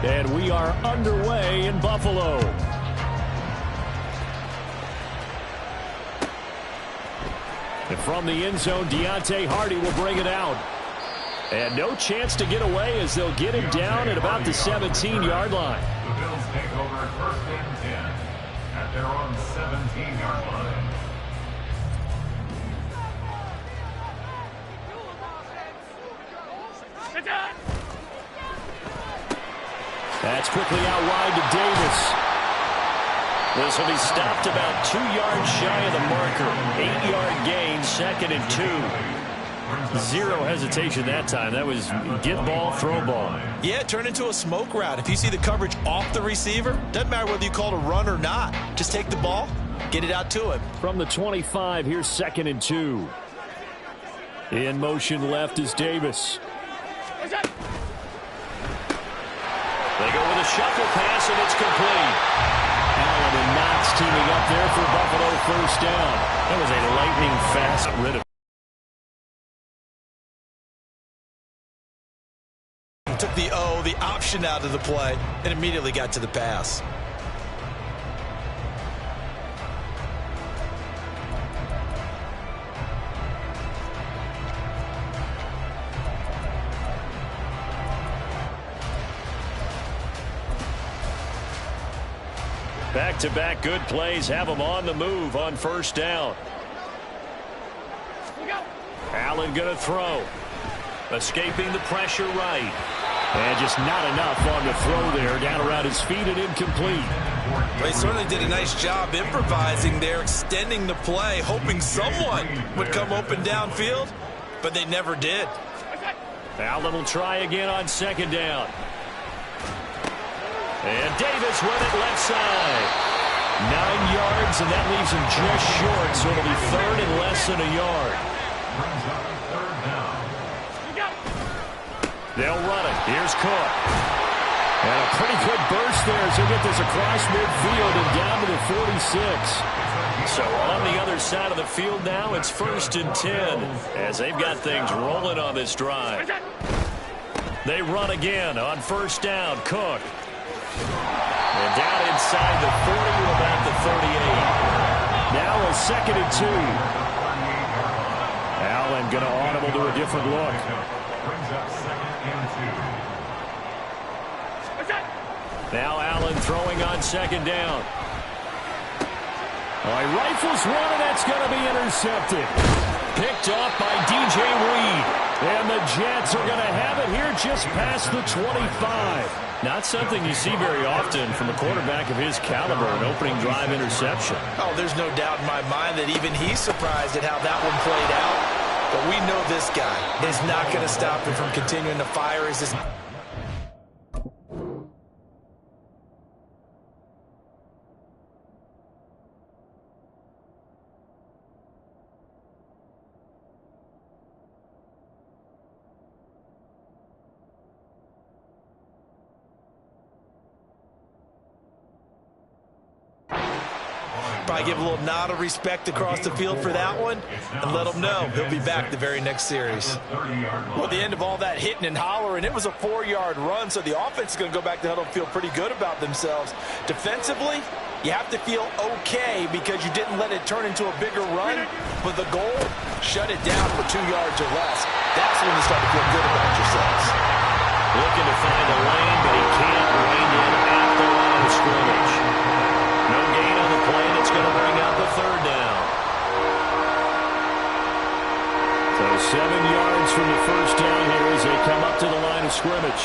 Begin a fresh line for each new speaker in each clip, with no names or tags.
And we are underway in Buffalo. And from the end zone, Deontay Hardy will bring it out. And no chance to get away as they'll get him down at about the 17-yard line.
The Bills take over first and 10 at their own 17-yard line.
That's quickly out wide to Davis. This will be stopped about 2 yards shy of the marker. 8-yard gain, 2nd and 2. Zero hesitation that time. That was get ball, throw ball.
Yeah, turn into a smoke route. If you see the coverage off the receiver, doesn't matter whether you call it a run or not. Just take the ball, get it out to him.
From the 25, here's 2nd and 2. In motion left is Davis. They go with a shuffle pass, and it's complete. Allen and Knox teaming up there for Buffalo first down. That was a lightning fast rid of.
Took the option out of the play, and immediately got to the pass.
Back-to-back good plays have them on the move on first down. Allen going to throw. Escaping the pressure right. And just not enough on the throw there. Down around his feet and incomplete.
They certainly did a nice job improvising there, extending the play, hoping someone would come open downfield, but they never did.
Allen will try again on 2nd down. And Davis with it left side. 9 yards, and that leaves him just short, so it'll be 3rd and less than a yard. They'll run it. Here's Cook. And a pretty good burst there as he'll get this across midfield and down to the 46. So on the other side of the field now, it's 1st and 10 as they've got things rolling on this drive. They run again on first down. Cook. And down inside the 40 to about the 38. Now a 2nd and 2. Allen going to audible to a different look. Now Allen throwing on 2nd down. He rifles one, and that's going to be intercepted. Picked off by DJ Reed. And the Jets are going to have it here just past the 25. Not something you see very often from a quarterback of his caliber, an opening drive interception.
Oh, there's no doubt in my mind that even he's surprised at how that one played out. But we know this guy is not going to stop him from continuing to fire as this. Probably give a little nod of respect across the field for that one and let him know he'll be back the very next series. Well, the end of all that hitting and hollering, it was a 4-yard run, so the offense is going to go back to huddle and feel pretty good about themselves. Defensively, you have to feel okay because you didn't let it turn into a bigger run, but the goal, shut it down for 2 yards or less. That's when you start to feel good about yourselves.
Looking to find a lane, but he can't rein in at the line of scrimmage. No gain on the play. That's going to bring out the 3rd down. So 7 yards from the first down here as they come up to the line of scrimmage.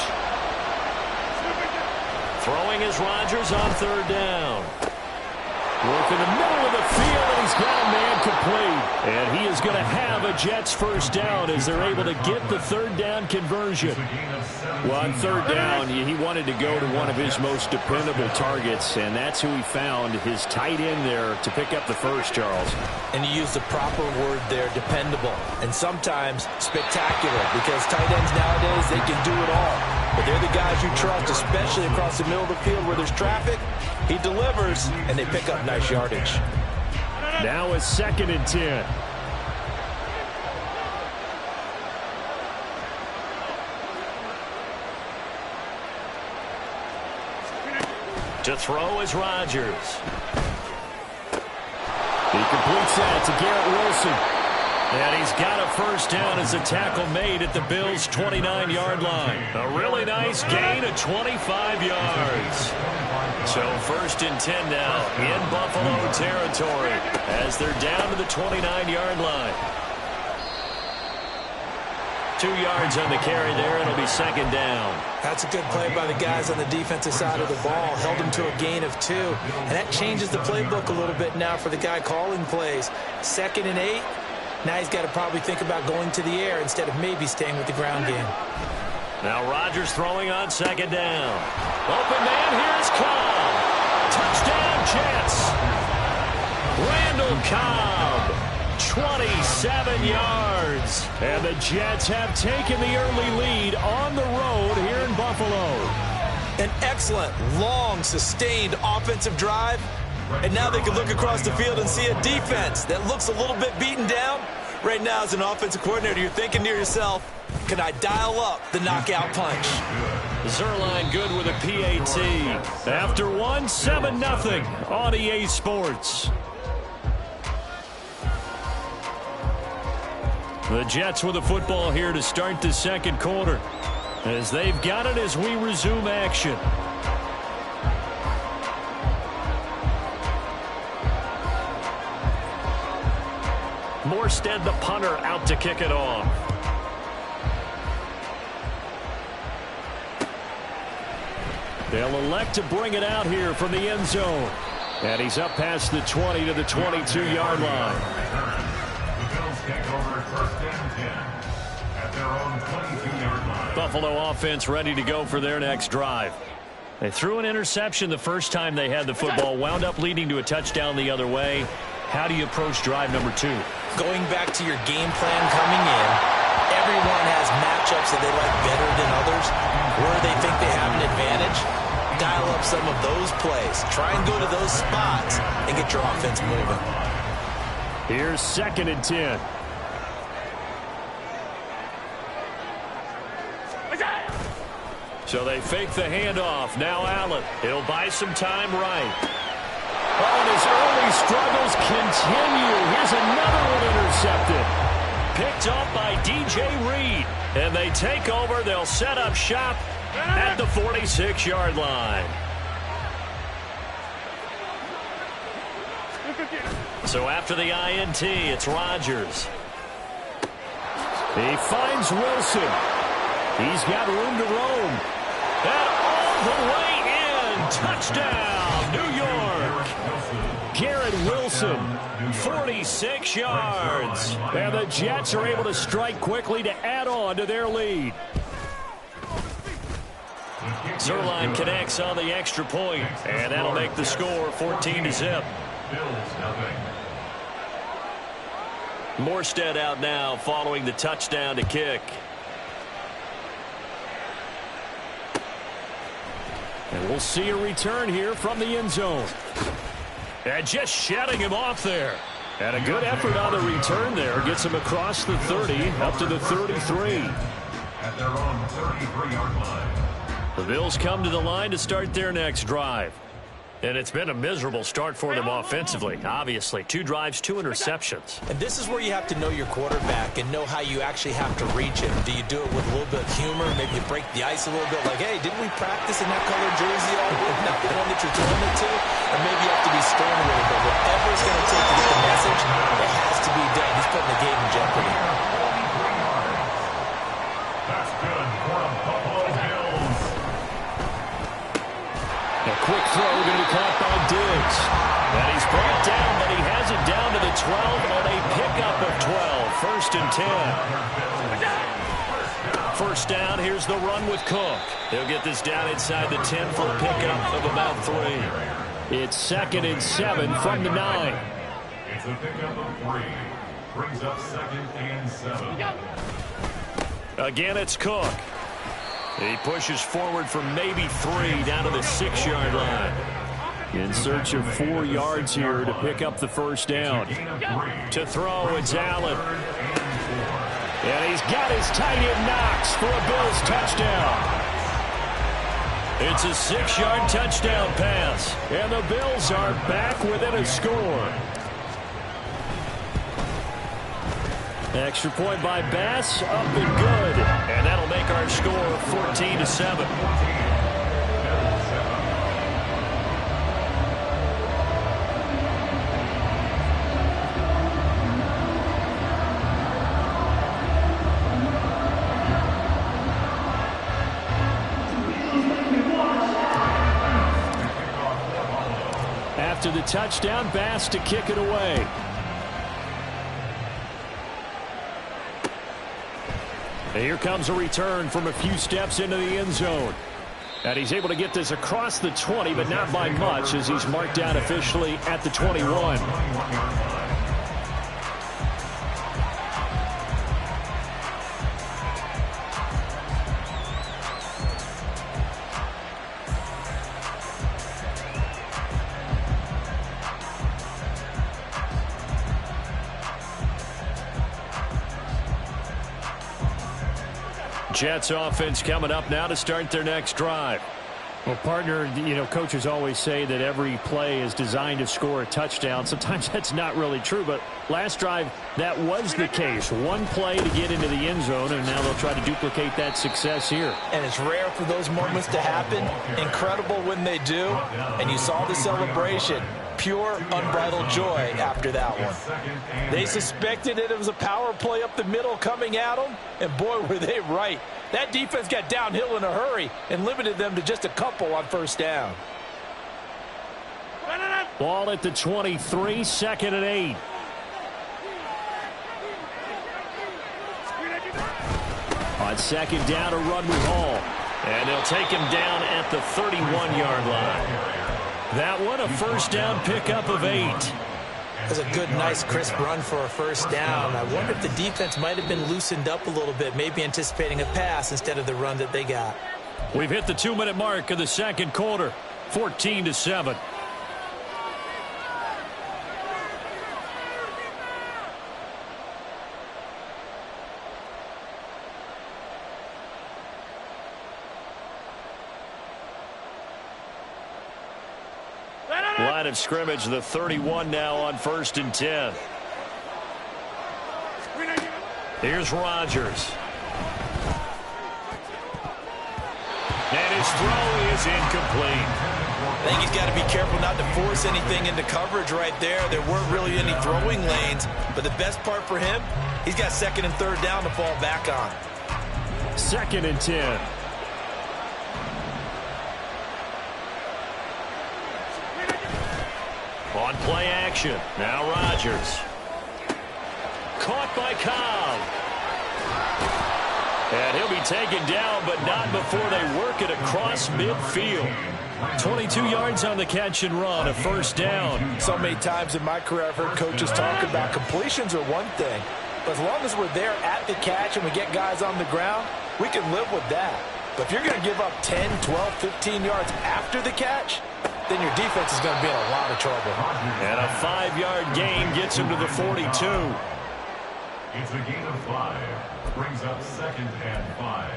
Throwing is Rodgers on 3rd down. Work in the middle of the field, and he's got a man complete. And he is going to have a Jets first down as they're able to get the 3rd down conversion. Well, on 3rd down, he wanted to go to one of his most dependable targets, and that's who he found, his tight end there, to pick up the first, Charles.
And you use the proper word there, dependable, and sometimes spectacular, because tight ends nowadays, they can do it all. But they're the guys you trust, especially across the middle of the field where there's traffic. He delivers, and they pick up nice yardage.
Now a 2nd and 10. To throw is Rodgers. He completes that to Garrett Wilson. And he's got a first down as a tackle made at the Bills' 29-yard line. A really nice gain of 25 yards. So 1st and 10 now in Buffalo territory as they're down to the 29-yard line. 2 yards on the carry there. It'll be 2nd down.
That's a good play by the guys on the defensive side of the ball. Held him to a gain of 2. And that changes the playbook a little bit now for the guy calling plays. 2nd and 8. Now he's got to probably think about going to the air instead of maybe staying with the ground game.
Now Rodgers throwing on 2nd down. Open man, here's Cobb. Touchdown Jets. Randall Cobb, 27 yards. And the Jets have taken the early lead on the road here in Buffalo.
An excellent, long, sustained offensive drive. And now they can look across the field and see a defense that looks a little bit beaten down. Right now, as an offensive coordinator, you're thinking to yourself, can I dial up the knockout punch?
Zerline good with a PAT. After 1, 7-0 on EA Sports. The Jets with the football here to start the 2nd quarter. As they've got it as we resume action. Morstead, the punter, out to kick it off. They'll elect to bring it out here from the end zone. And he's up past the 20 to the 22-yard line.
The Bills take over 1st and 10 at their own 22-yard line.
Buffalo offense ready to go for their next drive. They threw an interception the first time they had the football, wound up leading to a touchdown the other way. How do you approach drive number 2?
Going back to your game plan coming in, everyone has matchups that they like better than others. Where they think they have an advantage, dial up some of those plays. Try and go to those spots and get your offense moving.
Here's 2nd and 10. So they fake the handoff. Now Allen. He'll buy some time right. Oh, and his early struggles continue. Here's another one intercepted. Picked up by DJ Reed. And they take over. They'll set up shop at the 46-yard line. So after the INT, it's Rodgers. He finds Wilson. He's got room to roam. And all the way in. Touchdown, New York. Garrett Wilson, 46 yards. And the Jets are able to strike quickly to add on to their lead. Zerline connects on the extra point, and that'll make the score 14-0. Morstead out now following the touchdown to kick. And we'll see a return here from the end zone. And just shutting him off there. And a good effort on the return there. Gets him across the 30, up to the 33.
At their own 33-yard line.
The Bills come to the line to start their next drive. And it's been a miserable start for them offensively. Obviously, 2 drives, 2 interceptions.
And this is where you have to know your quarterback and know how you actually have to reach him. Do you do it with a little bit of humor? Maybe you break the ice a little bit like, hey, didn't we practice in that colored jersey all week? Not the one that you're throwing it to? Or maybe you have to be stern a little bit. Whatever it's going to take to get the message, it has to be done. He's putting the game in jeopardy.
That's good for the Buffalo Bills.
A quick throw going to be caught by Diggs. And he's brought down, but he has it down to the 12 on a pickup of 12. 1st and 10. First down, here's the run with Cook. He'll get this down inside the 10 for a pickup of about 3. It's 2nd and 7 from the 9.
It's a pickup of 3. Brings up 2nd and 7.
Again, it's Cook. He pushes forward for maybe 3 down to the 6-yard line. In search of 4 yards here to pick up the first down. To throw, it's Allen. And he's got his tight end Knox for a Bills touchdown. It's a 6-yard touchdown pass. And the Bills are back within a score. Extra point by Bass, up and good. And that'll make our score 14-7. After the touchdown, Bass to kick it away. And here comes a return from a few steps into the end zone. And he's able to get this across the 20, but not by much, as he's marked down officially at the 21. Jets offense coming up now to start their next drive.
Well, partner, coaches always say that every play is designed to score a touchdown. Sometimes that's not really true, but last drive, that was the case. One play to get into the end zone, and now they'll try to duplicate that success here.
And it's rare for those moments to happen. Incredible when they do. And you saw the celebration. Pure, unbridled joy after that one. They suspected it was a power play up the middle coming at them, and boy, were they right. That defense got downhill in a hurry and limited them to just a couple on first down.
Ball at the 23, 2nd and 8. On 2nd down, a run with Hall.
And they'll take him down at the 31-yard line. That one, a first down pickup of 8.
That's a good, nice, crisp run for a first down. I wonder if the defense might have been loosened up a little bit, maybe anticipating a pass instead of the run that they got.
We've hit the 2-minute mark of the second quarter, 14-7. Line of scrimmage, the 31 now on 1st and 10. Here's Rodgers. And his throw is incomplete.
I think he's got to be careful not to force anything into coverage right there. There weren't really any throwing lanes, but the best part for him, he's got 2nd and 3rd down to fall back on.
2nd and 10.
On play action. Now Rodgers. Caught by Cobb. And he'll be taken down, but not before they work it across midfield. 22 yards on the catch and run, a first down.
So many times in my career I've heard coaches talk about completions are one thing. But as long as we're there at the catch and we get guys on the ground, we can live with that. But if you're going to give up 10, 12, 15 yards after the catch, then your defense is going to be in a lot of trouble.
And a 5-yard gain gets him to the 42.
It's a gain of 5. Brings up 2nd and 5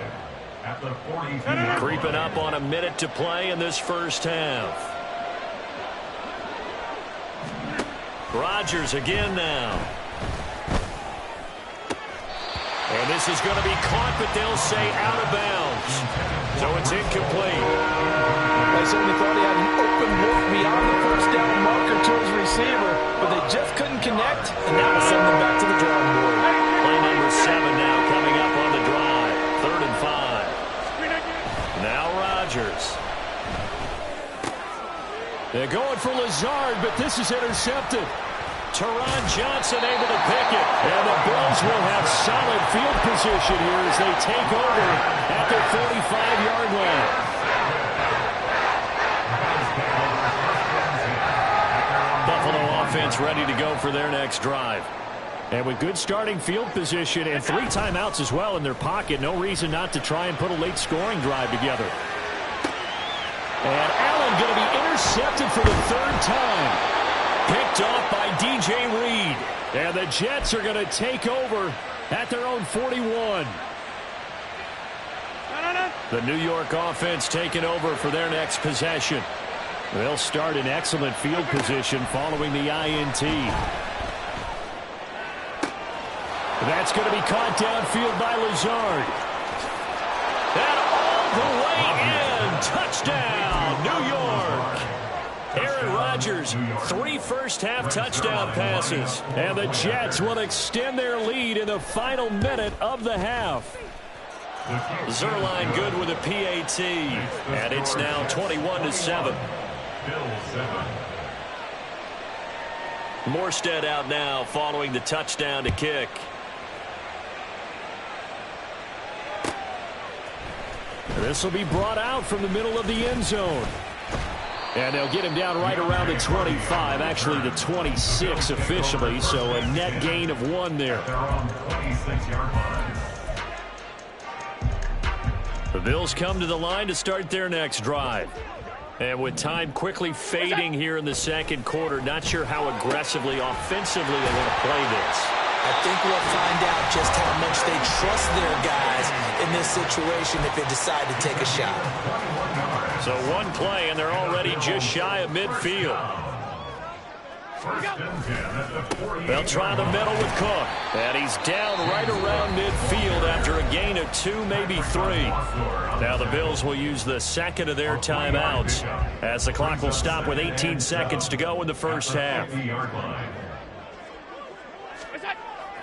at the 42.
Creeping up on a minute to play in this first half. Rodgers again now. And this is going to be caught, but they'll say out of bounds. So it's incomplete.
They certainly thought he had an open look beyond the first down marker to his receiver, but they just couldn't connect, and now we'll send them back to the drawing board.
Play number 7 now coming up on the drive. 3rd and 5. Now Rodgers.
They're going for Lazard, but this is intercepted.
Teron Johnson able to pick it.
And the Bills will have solid field position here as they take over at their 45-yard line.
Buffalo offense ready to go for their next drive.
And with good starting field position and 3 timeouts as well in their pocket, no reason not to try and put a late scoring drive together. And Allen going to be intercepted for the 3rd time. Picked off by DJ Reed. And the Jets are going to take over at their own 41. The New York offense taking over for their next possession. They'll start in excellent field position following the INT. That's going to be caught downfield by Lazard. And all the way in. Touchdown, New York. Aaron Rodgers, 3 first-half touchdown passes. And the Jets will extend their lead in the final minute of the half. Zerline good with a PAT. And it's now 21-7. Morstead out now following the touchdown to kick. This will be brought out from the middle of the end zone. And they'll get him down right around the 25, actually the 26 officially, so a net gain of 1 there. The Bills come to the line to start their next drive. And with time quickly fading here in the second quarter, not sure how aggressively, offensively they want to play this.
I think we'll find out just how much they trust their guys in this situation if they decide to take a shot.
So 1 play, and they're already just shy of midfield. They'll try the middle with Cook. And he's down right around midfield after a gain of 2, maybe 3. Now the Bills will use the second of their timeouts as the clock will stop with 18 seconds to go in the first half.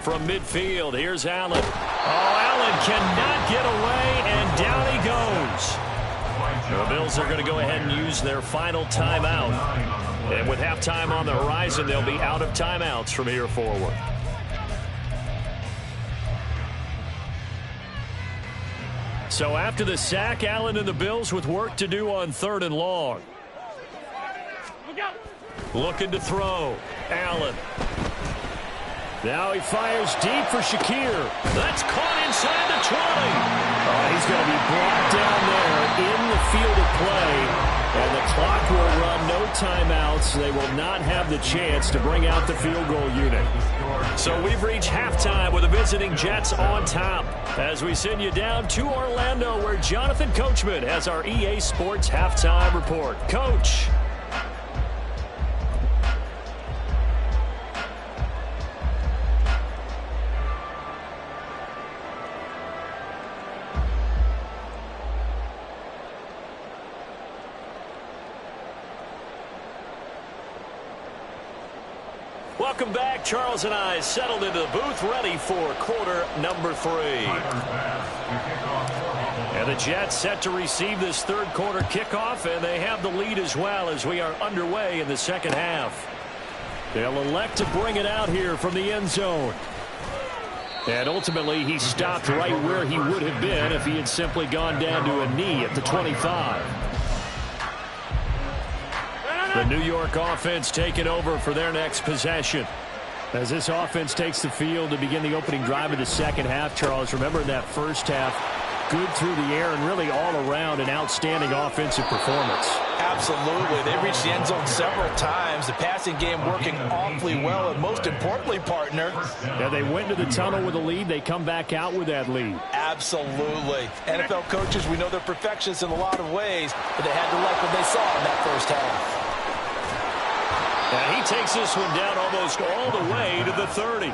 From midfield, here's Allen. Oh, Allen cannot get away, and down he goes. The Bills are going to go ahead and use their final timeout. And with halftime on the horizon, they'll be out of timeouts from here forward. So after the sack, Allen and the Bills with work to do on 3rd and long. Looking to throw. Allen. Now he fires deep for Shakir. That's caught inside the 20. Oh, he's going to be brought down there in the field of play. And the clock will run, no timeouts. They will not have the chance to bring out the field goal unit. So we've reached halftime with the visiting Jets on top. As we send you down to Orlando, where Jonathan Coachman has our EA Sports halftime report. Coach. Welcome back. Charles and I settled into the booth, ready for quarter number 3. And the Jets set to receive this 3rd quarter kickoff, and they have the lead as well as we are underway in the second half. They'll elect to bring it out here from the end zone. And ultimately, he stopped right where he would have been if he had simply gone down to a knee at the 25. The New York offense taking over for their next possession. As this offense takes the field to begin the opening drive of the second half, Charles, remember that first half, good through the air and really all around an outstanding offensive performance.
Absolutely. They reached the end zone several times. The passing game working awfully well, and most importantly, partner.
Yeah, they went into the tunnel with a lead. They come back out with that lead.
Absolutely. NFL coaches, we know they're perfectionists in a lot of ways, but they had to like what they saw in that first half.
And he takes this one down almost all the way to the 30.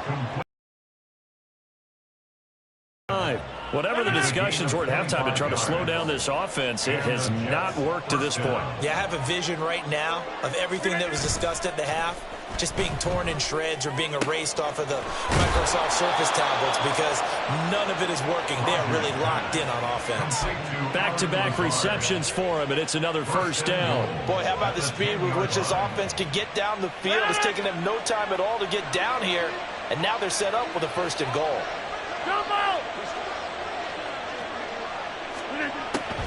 Whatever the discussions were at halftime to try to slow down this offense, it has not worked to this point.
Yeah, I have a vision right now of everything that was discussed at the half just being torn in shreds or being erased off of the Microsoft Surface tablets because none of it is working. They are really locked in on offense.
Back-to-back receptions for him, and it's another first down.
Boy, how about the speed with which this offense can get down the field? It's taken them no time at all to get down here, and now they're set up with a 1st and goal.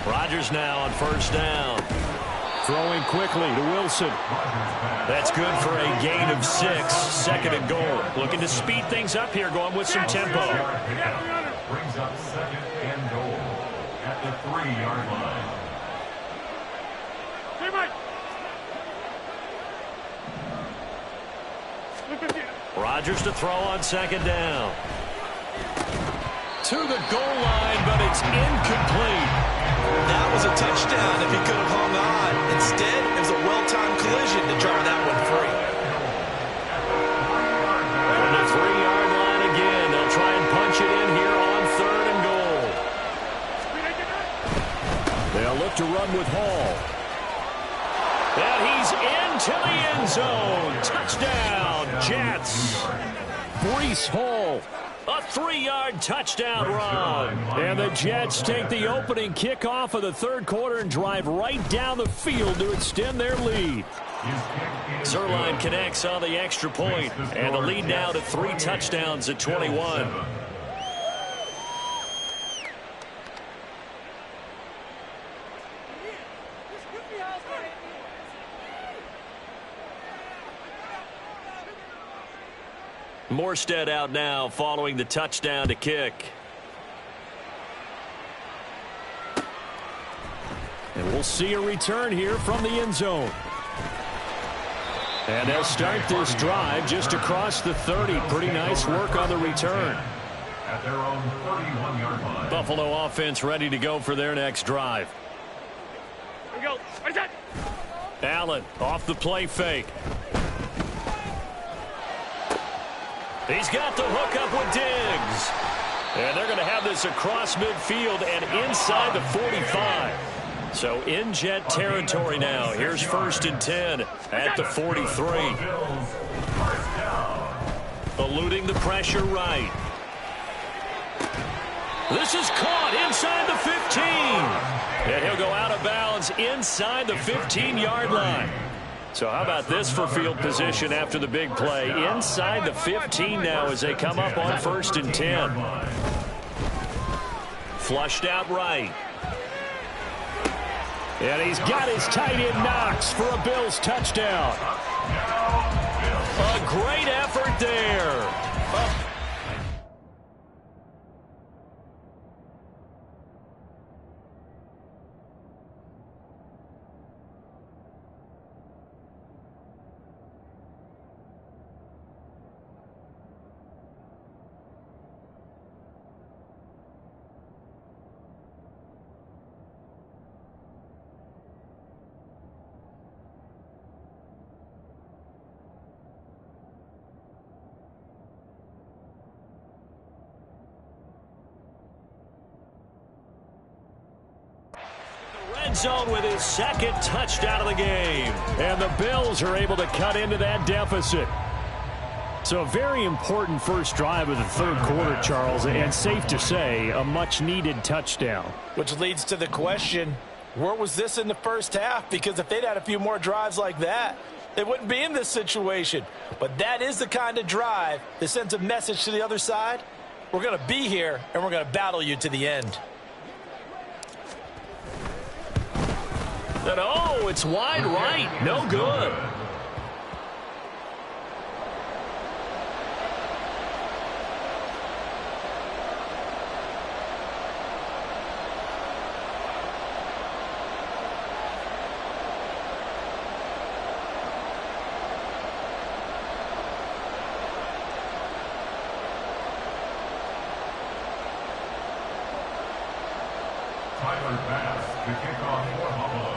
Rodgers now on 1st down. Throwing quickly to Wilson. That's good for a gain of 6. 2nd and goal. Looking to speed things up here, going with some tempo.
Brings up 2nd and goal at the 3-yard line.
Rodgers to throw on 2nd down.
to the goal line, but it's incomplete.
That was a touchdown if he could have hung on. Instead, it was a well-timed collision to jar that one free.
From the 3-yard line again, they'll try and punch it in here on 3rd and goal. They'll look to run with Hall. And he's into the end zone. Touchdown, Jets. Breece Hall. A 3-yard touchdown run. And the Jets take the opening kickoff of the 3rd quarter and drive right down the field to extend their lead. Zerline connects on the extra point, and the lead now to 3 touchdowns at 21. Morstead out now following the touchdown to kick. And we'll see a return here from the end zone. And they'll start this drive just across the 30. Pretty nice work on the return.
At their own 31-yard line.
Buffalo offense ready to go for their next drive.
Here we go. Right side.
Allen off the play fake. He's got the hook up with Diggs. And they're going to have this across midfield and inside the 45. So in Jet territory now. Here's 1st and 10 at the 43. Eluding the pressure right. This is caught inside the 15. And he'll go out of bounds inside the 15-yard line. So how about this for field position after the big play? Inside the 15 now as they come up on 1st and 10. Flushed out right. And he's got his tight end Knox for a Bills touchdown. A great effort there. Zone with his 2nd touchdown of the game. And the Bills are able to cut into that deficit. So a very important first drive of the 3rd quarter, Charles, and safe to say a much-needed touchdown.
Which leads to the question, where was this in the first half? Because if they'd had a few more drives like that, they wouldn't be in this situation. But that is the kind of drive that sends a message to the other side. We're going to be here, and we're going to battle you to the end.
Oh, it's wide right. No good.
Tyler Bass to kick off for Buffalo.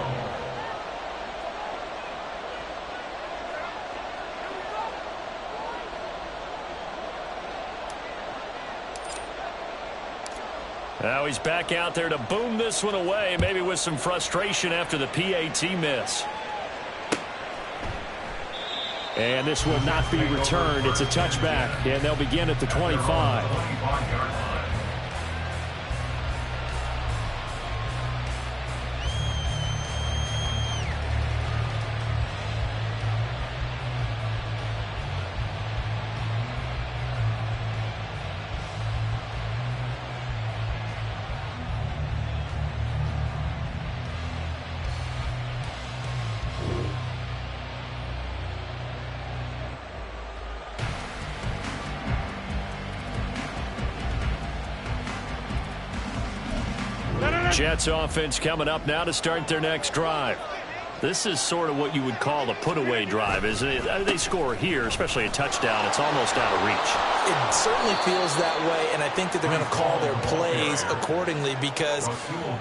Now he's back out there to boom this one away, maybe with some frustration after the PAT miss. And this will not be returned. It's a touchback, and they'll begin at the 25. Jets offense coming up now to start their next drive.
This is sort of what you would call a put-away drive, isn't it? They score here, especially a touchdown. It's almost out of reach.
It certainly feels that way, and I think that they're going to call their plays accordingly, because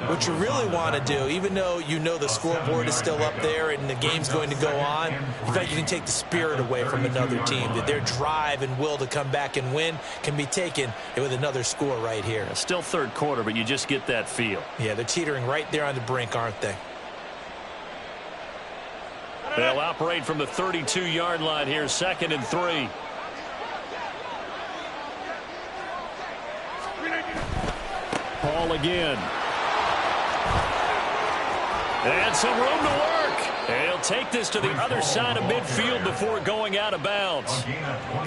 what you really want to do, even though you know the scoreboard is still up there and the game's going to go on, in fact, you can take the spirit away from another team. That their drive and will to come back and win can be taken with another score right here.
Still third quarter, but you just get that feel.
Yeah, they're teetering right there on the brink, aren't they?
They'll operate from the 32-yard line here, 2nd and 3. Paul again. And some room to work. And he'll take this to the other side of midfield before going out of bounds.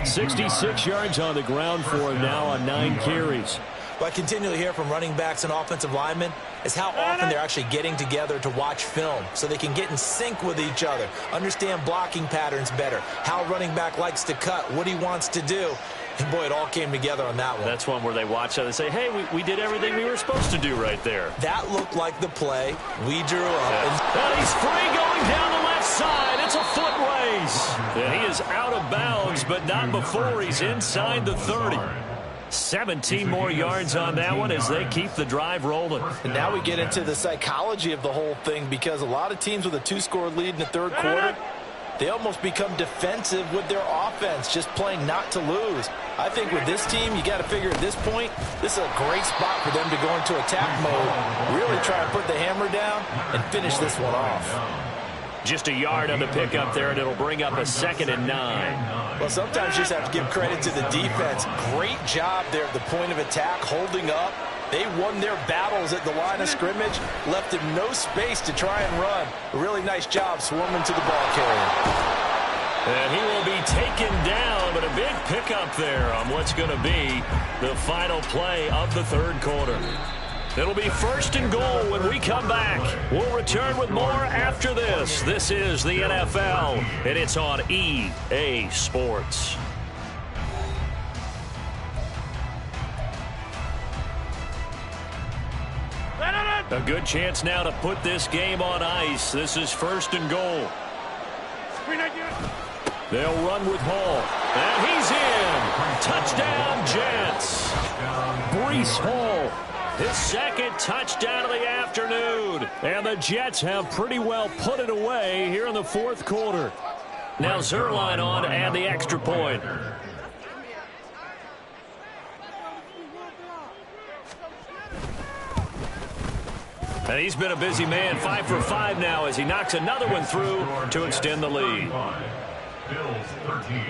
66 yards on the ground for him now on 9 carries.
What I continually hear from running backs and offensive linemen is how often they're actually getting together to watch film so they can get in sync with each other, understand blocking patterns better, how running back likes to cut, what he wants to do. And, boy, it all came together on that one.
That's one where they watch out and say, hey, we did everything we were supposed to do right there.
That looked like the play we drew up.
And he's free going down the left side. It's a foot race. And he is out of bounds, but not before he's inside the 30. 17 more yards on that one as they keep the drive rolling.
And now we get into the psychology of the whole thing, because a lot of teams with a 2-score lead in the third quarter, they almost become defensive with their offense, just playing not to lose. I think with this team, you got to figure at this point, this is a great spot for them to go into attack mode, really try and put the hammer down and finish this one off.
Just a yard on the pickup there, and it'll bring up a 2nd and 9.
Well, sometimes you just have to give credit to the defense. Great job there at the point of attack, holding up. They won their battles at the line of scrimmage, left him no space to try and run. A really nice job swarming to the ball carrier.
And he will be taken down, but a big pickup there on what's going to be the final play of the third quarter. It'll be 1st and goal when we come back. We'll return with more after this. This is the NFL, and it's on EA Sports. A good chance now to put this game on ice. This is 1st and goal. They'll run with Hall. And he's in. Touchdown, Jets. Breece Hall. His 2nd touchdown of the afternoon. And the Jets have pretty well put it away here in the 4th quarter. Now Zerline on to add the extra point. And he's been a busy man, 5 for 5 now as he knocks another one through to extend the lead.
Bills 13.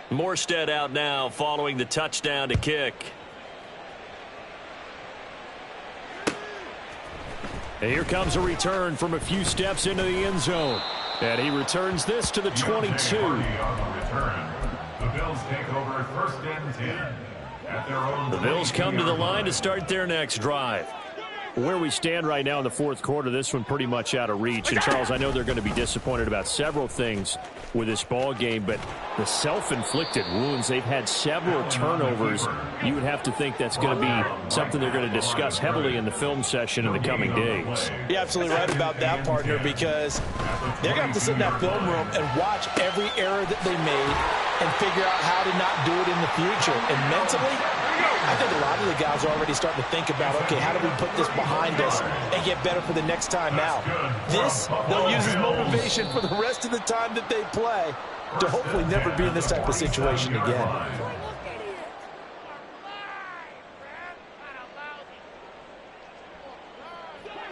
Morstead out now following the touchdown to kick. And here comes a return from a few steps into the end zone. And he returns this to the 22.
The Bills take over 1st and 10 at their own.
The Bills come to the line to start their next drive. Where we stand right now in the 4th quarter, this one pretty much out of reach. And, Charles, I know they're going to be disappointed about several things with this ball game, but the self-inflicted wounds, they've had several turnovers. You would have to think that's going to be something they're going to discuss heavily in the film session in the coming days.
You're absolutely right about that, partner, because they're going to have to sit in that film room and watch every error that they made and figure out how to not do it in the future. And mentally, I think a lot of the guys are already starting to think about, okay, how do we put this behind us and get better for the next time out? This, they'll use as motivation for the rest of the time that they play to hopefully never be in this type of situation again.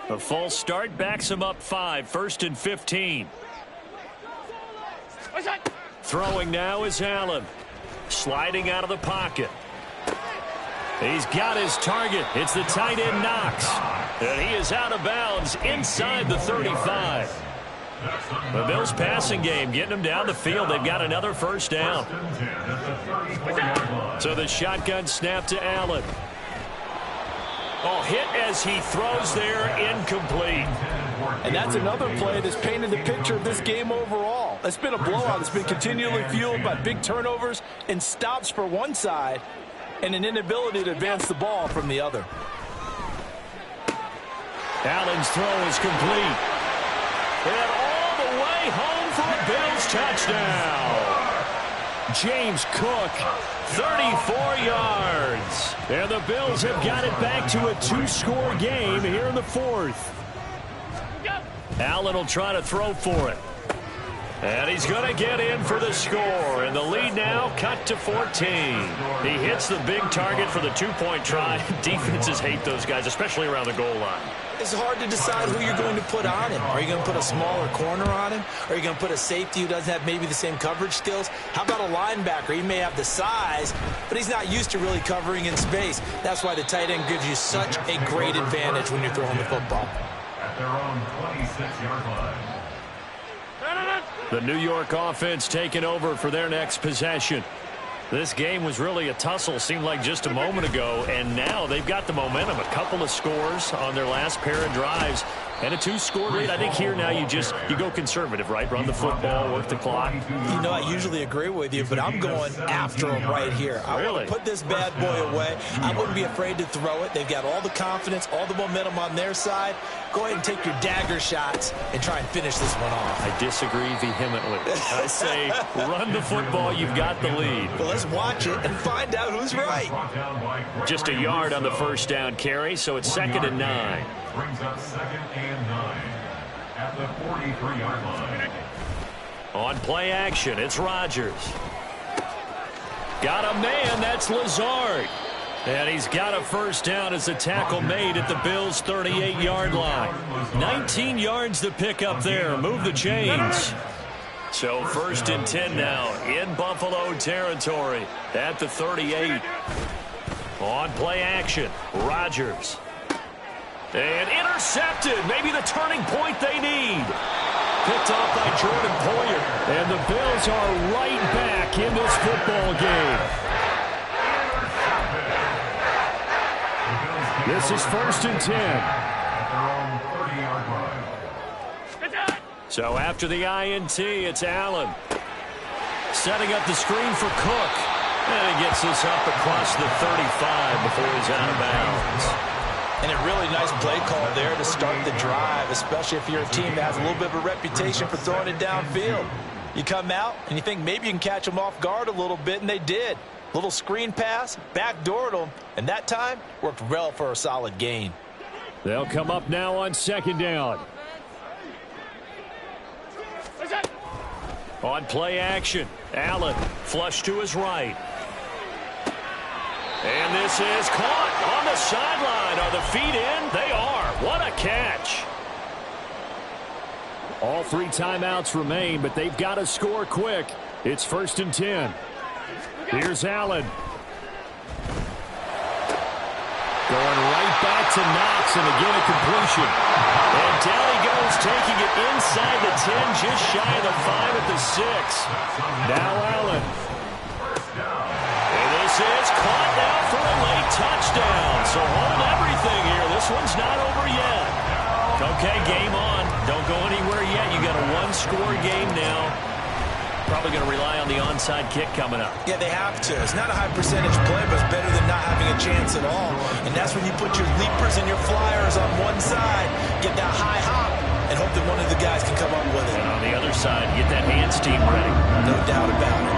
A false start backs him up 5, 1st and 15. Throwing now is Allen. Sliding out of the pocket. He's got his target. It's the tight end Knox. And he is out of bounds inside the 35. The Bills passing game getting them down the field. They've got another first down. So the shotgun snap to Allen. Oh, hit as he throws there, incomplete.
And that's another play that's painted the picture of this game overall. It's been a blowout. It's been continually fueled by big turnovers and stops for one side and an inability to advance the ball from the other.
Allen's throw is complete. And all the way home for a Bills touchdown. James Cook, 34 yards. And the Bills have got it back to a two-score game here in the fourth. Allen will try to throw for it. And he's going to get in for the score. And the lead now cut to 14. He hits the big target for the two-point try. Defenses hate those guys, especially around the goal line.
It's hard to decide who you're going to put on him. Are you going to put a smaller corner on him? Are you going to put a safety who doesn't have maybe the same coverage skills? How about a linebacker? He may have the size, but he's not used to really covering in space. That's why the tight end gives you such a great advantage when you're throwing the football.
At their own 26-yard line.
The New York offense taking over for their next possession. This game was really a tussle, seemed like just a moment ago, and now they've got the momentum. A couple of scores on their last pair of drives and a two-score lead. I think here now you go conservative, right? Run the football, work the clock.
You know, I usually agree with you, but I'm going after them right here. I want to put this bad boy away. I wouldn't be afraid to throw it. They've got all the confidence, all the momentum on their side. Go ahead and take your dagger shots and try and finish this one off.
I disagree vehemently. I say run the football. You've got the lead.
Well, let's watch it and find out who's right.
Just a yard on the first down carry, so it's 2nd and 9.
Brings up 2nd and 9 at the 43-yard line.
On play action, it's Rodgers. Got a man, that's Lazard. And he's got a first down as a tackle made at the Bills' 38-yard line. 19 yards to pick up there. Move the chains. So 1st and 10 now in Buffalo territory at the 38. On play action, Rodgers. And intercepted. Maybe the turning point they need. Picked off by Jordan Poyer. And the Bills are right back in this football game. This is 1st and 10. So after the INT, it's Allen. Setting up the screen for Cook. And he gets this up across the 35 before he's out of bounds.
And a really nice play call there to start the drive, especially if you're a team that has a little bit of a reputation for throwing it downfield. You come out and you think maybe you can catch them off guard a little bit, and they did. Little screen pass, backdoored them, and that time worked well for a solid gain.
They'll come up now on 2nd down. On play action, Allen flush to his right. And this is caught on the sideline. Are the feet in? They are. What a catch. All 3 timeouts remain, but they've got to score quick. It's 1st and 10. Here's Allen. Going right back to Knox, and again a completion. And down he goes, taking it inside the 10, just shy of the 5 at the 6. Now Allen. And this is caught now for a late touchdown. So hold everything here. This one's not over yet. Okay, game on. Don't go anywhere yet. You got a one-score game now. Probably going to rely on the onside kick coming up.
Yeah, they have to. It's not a high percentage play, but it's better than not having a chance at all. And that's when you put your leapers and your flyers on one side, get that high hop, and hope that one of the guys can come up with it.
And on the other side, get that hands team ready.
No doubt about it.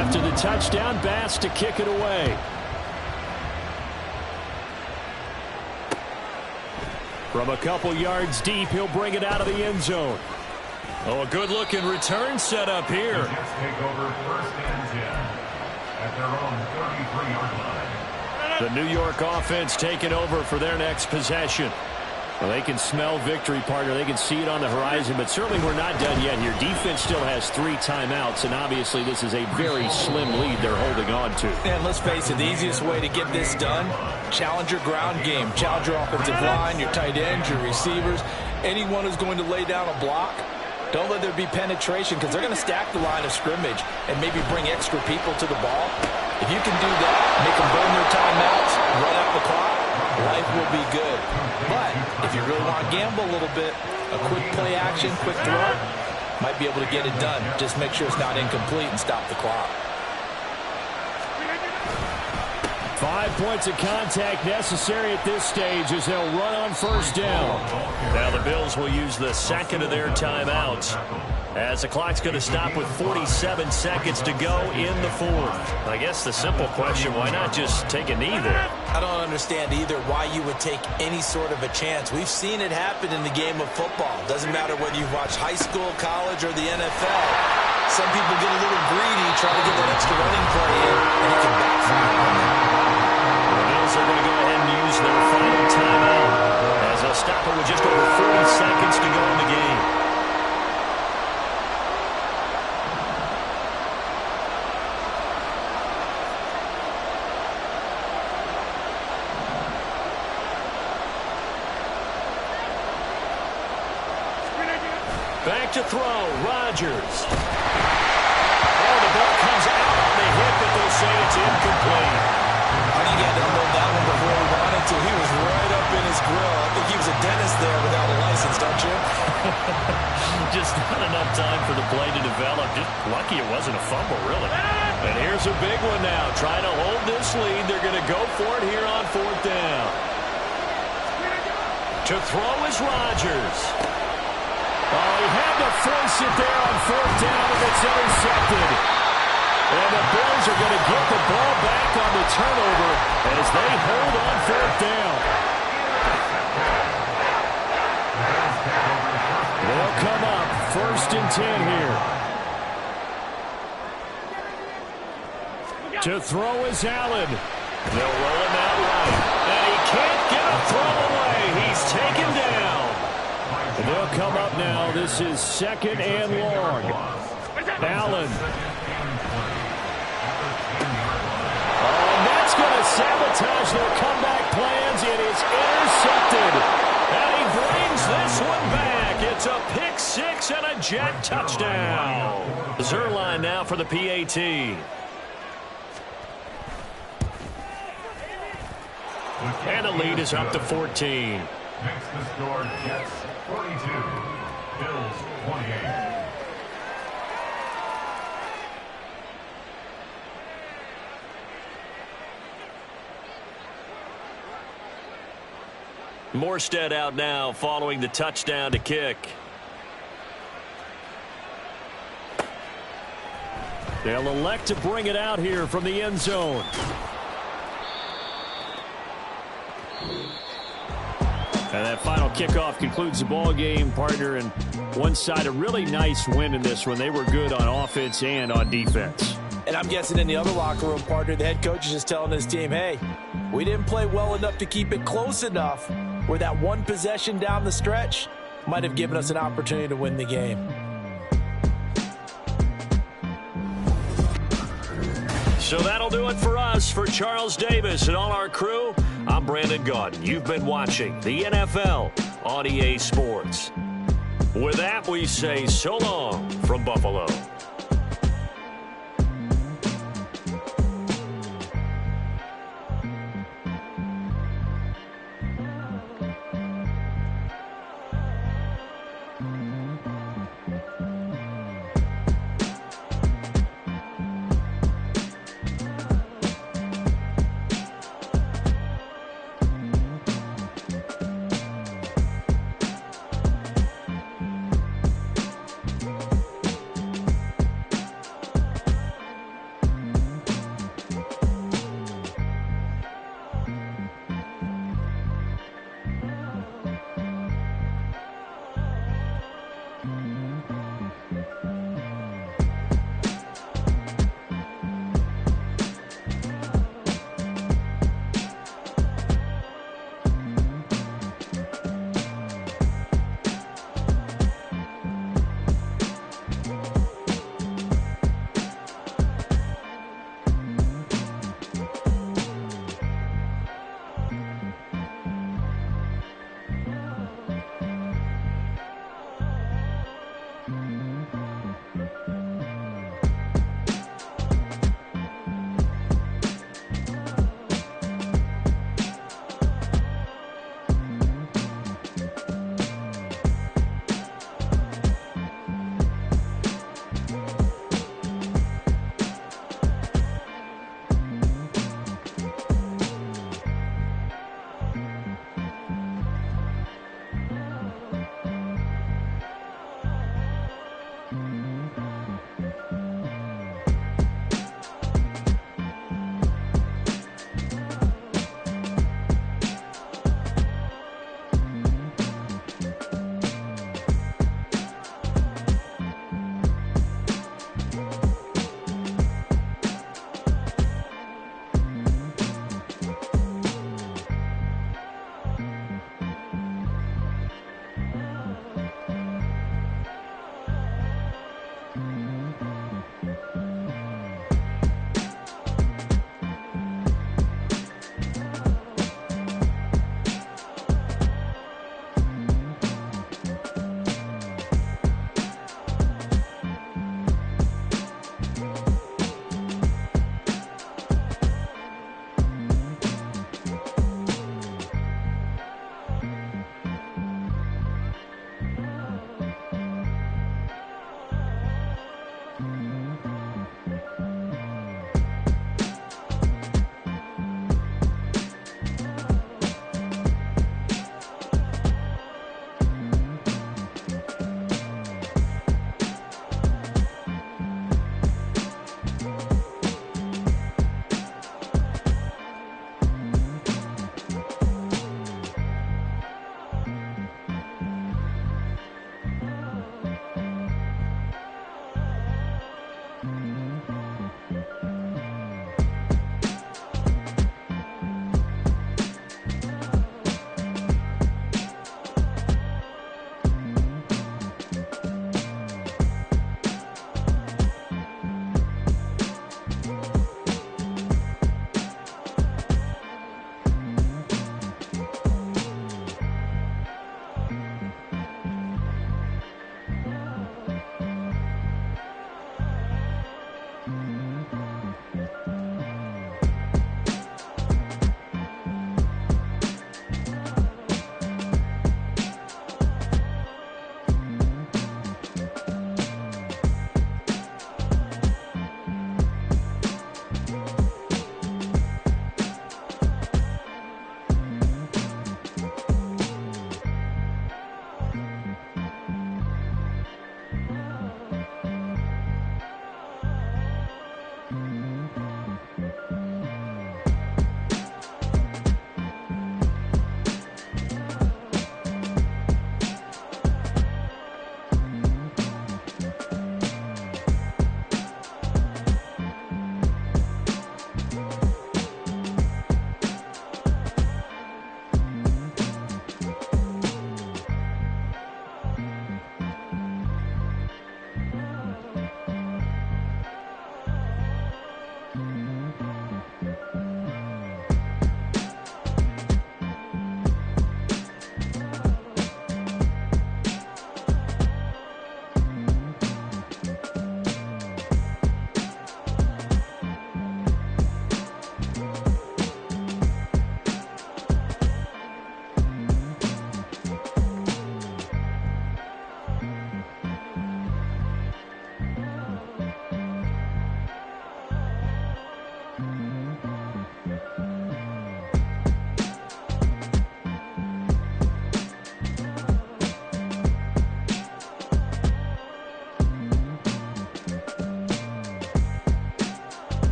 After the touchdown, Bass to kick it away. From a couple yards deep, he'll bring it out of the end zone. Oh, a good-looking return set up here.
The Jets take over 1st and 10 at their own 33-yard line.
The New York offense taking over for their next possession. Well, they can smell victory, partner. They can see it on the horizon, but certainly we're not done yet here. Defense still has 3 timeouts, and obviously this is a very slim lead they're holding on to.
And let's face it, the easiest way to get this done, challenge your ground game. Challenge your offensive line, your tight ends, your receivers, anyone who's going to lay down a block. Don't let there be penetration because they're going to stack the line of scrimmage and maybe bring extra people to the ball. If you can do that, make them burn their timeouts, run out the clock, life will be good. But if you really want to gamble a little bit, a quick play action, quick throw, might be able to get it done. Just make sure it's not incomplete and stop the clock.
5 points of contact necessary at this stage as they'll run on first down. Now the Bills will use the second of their timeouts as the clock's going to stop with 47 seconds to go in the fourth. I guess the simple question, why not just take a knee there?
I don't understand either why you would take any sort of a chance. We've seen it happen in the game of football. Doesn't matter whether you've watched high school, college, or the NFL. Some people get a little greedy, try to get that extra running play in, and it can backfire on them.
The Bills are going to go ahead and use their final timeout as they'll stop it with just over 40 seconds to go in the game. Back to throw, Rodgers. Oh, the ball comes out on the hit, but they'll say it's incomplete.
I think he had to unload that one before he wanted to. He was right up in his grill. I think he was a dentist there without a license, don't you?
Just not enough time for the play to develop. Just lucky it wasn't a fumble, really. And here's a big one now. Trying to hold this lead. They're going to go for it here on fourth down. To throw is Rodgers. Oh, he had to force it there on fourth down, and it's intercepted. And the Bills are going to get the ball back on the turnover as they hold on fourth down. They'll come up 1st and 10 here. To throw is Allen. They'll roll him out right. And he can't get a throw away. He's taken down. And they'll come up now. This is 2nd and long. Allen. Oh, and that's going to sabotage their comeback plans. It is intercepted. And he brings this one back. It's a pick six and a Jet touchdown. Zerline now for the PAT. And the lead is up to 14.
Makes the score Jets 42, Bills 28.
Morstead out now following the touchdown to kick. They'll elect to bring it out here from the end zone. And that final kickoff concludes the ball game, partner. And one side, a really nice win in this one. They were good on offense and on defense.
And I'm guessing in the other locker room, partner, the head coach is just telling his team, hey, we didn't play well enough to keep it close enough where that one possession down the stretch might have given us an opportunity to win the game.
So that'll do it for us. For Charles Davis and all our crew, I'm Brandon Gaudin. You've been watching the NFL on EA Sports. With that, we say so long from Buffalo.